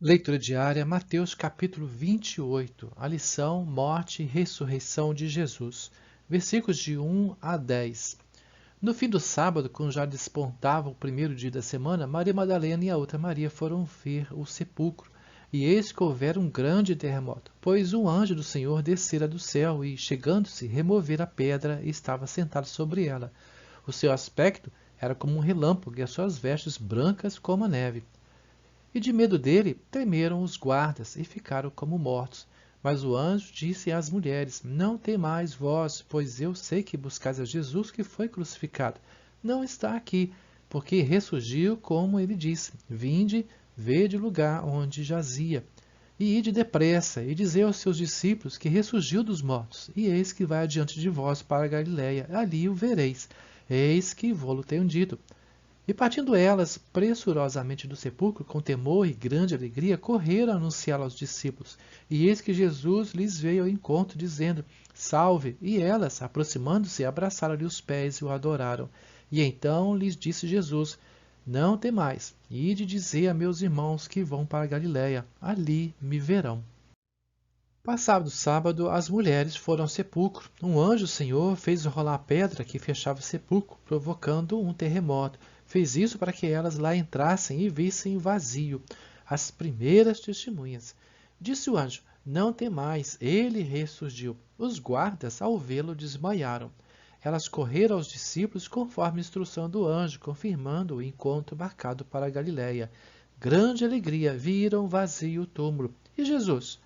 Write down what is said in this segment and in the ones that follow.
Leitura diária, Mateus capítulo 28, a lição Morte e Ressurreição de Jesus, versículos de 1 a 10. No fim do sábado, quando já despontava o primeiro dia da semana, Maria Madalena e a outra Maria foram ver o sepulcro. E eis que houvera um grande terremoto, pois um anjo do Senhor descera do céu e, chegando-se, removera a pedra e estava sentado sobre ela. O seu aspecto era como um relâmpago e as suas vestes brancas como a neve. E de medo dele, tremeram os guardas e ficaram como mortos. Mas o anjo disse às mulheres: Não temais vós, pois eu sei que buscais a Jesus que foi crucificado. Não está aqui, porque ressurgiu como ele disse. Vinde, vede o lugar onde jazia. E ide depressa, e dizei aos seus discípulos que ressurgiu dos mortos, e eis que vai adiante de vós para a Galiléia, ali o vereis. Eis que vô-lo tenho dito. E partindo elas pressurosamente do sepulcro, com temor e grande alegria, correram a anunciá-lo aos discípulos. E eis que Jesus lhes veio ao encontro, dizendo: Salve! E elas, aproximando-se, abraçaram-lhe os pés e o adoraram. E então lhes disse Jesus: Não temais, ide dizer a meus irmãos que vão para a Galiléia, ali me verão. Passado o sábado, as mulheres foram ao sepulcro. Um anjo do Senhor fez rolar a pedra que fechava o sepulcro, provocando um terremoto. Fez isso para que elas lá entrassem e vissem vazio. As primeiras testemunhas. Disse o anjo: Não temais, ele ressurgiu. Os guardas, ao vê-lo, desmaiaram. Elas correram aos discípulos conforme a instrução do anjo, confirmando o encontro marcado para a Galiléia. Grande alegria, viram vazio o túmulo. E Jesus?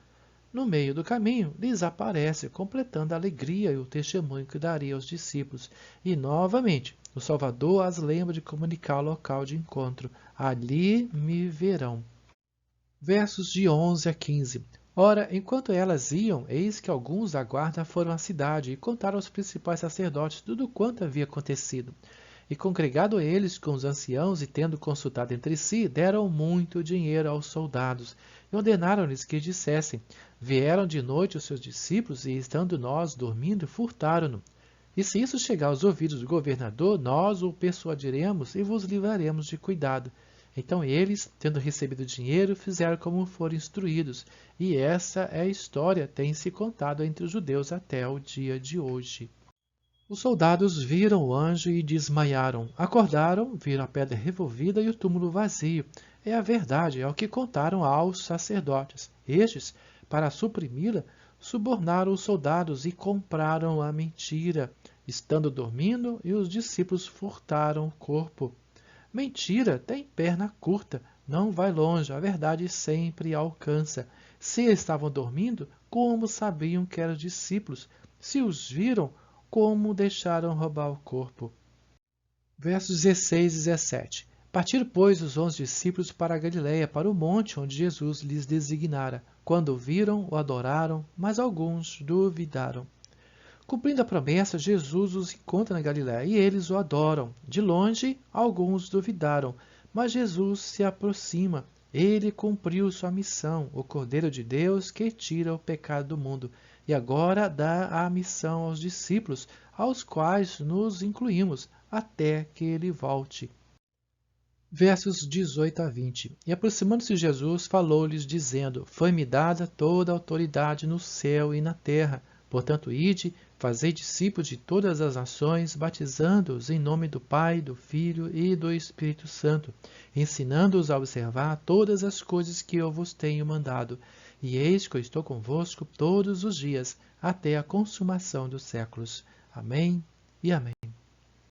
No meio do caminho, lhes aparece, completando a alegria e o testemunho que daria aos discípulos. E, novamente, o Salvador as lembra de comunicar o local de encontro. Ali me verão. Versos de 11 a 15. Ora, enquanto elas iam, eis que alguns da guarda foram à cidade e contaram aos principais sacerdotes tudo quanto havia acontecido. E congregado eles com os anciãos e tendo consultado entre si, deram muito dinheiro aos soldados e ordenaram-lhes que dissessem: Vieram de noite os seus discípulos e, estando nós dormindo, furtaram-no. E se isso chegar aos ouvidos do governador, nós o persuadiremos e vos livraremos de cuidado. Então eles, tendo recebido dinheiro, fizeram como foram instruídos. E essa é a história, tem-se contado entre os judeus até o dia de hoje. Os soldados viram o anjo e desmaiaram. Acordaram, viram a pedra revolvida e o túmulo vazio. É a verdade, é o que contaram aos sacerdotes. Estes, para suprimi-la, subornaram os soldados e compraram a mentira, estando dormindo, e os discípulos furtaram o corpo. Mentira tem perna curta, não vai longe, a verdade sempre alcança. Se estavam dormindo, como sabiam que eram discípulos? Se os viram, como deixaram roubar o corpo? Versos 16 e 17. Partiram, pois, os 11 discípulos para a Galiléia, para o monte onde Jesus lhes designara. Quando o viram, o adoraram, mas alguns duvidaram. Cumprindo a promessa, Jesus os encontra na Galiléia e eles o adoram. De longe, alguns duvidaram, mas Jesus se aproxima. Ele cumpriu sua missão, o Cordeiro de Deus que tira o pecado do mundo, e agora dá a missão aos discípulos, aos quais nos incluímos, até que ele volte. Versos 18 a 20. E aproximando-se Jesus, falou-lhes, dizendo: Foi-me dada toda a autoridade no céu e na terra. Portanto, ide, fazei discípulos de todas as nações, batizando-os em nome do Pai, do Filho e do Espírito Santo, ensinando-os a observar todas as coisas que eu vos tenho mandado. E eis que eu estou convosco todos os dias, até a consumação dos séculos. Amém e amém.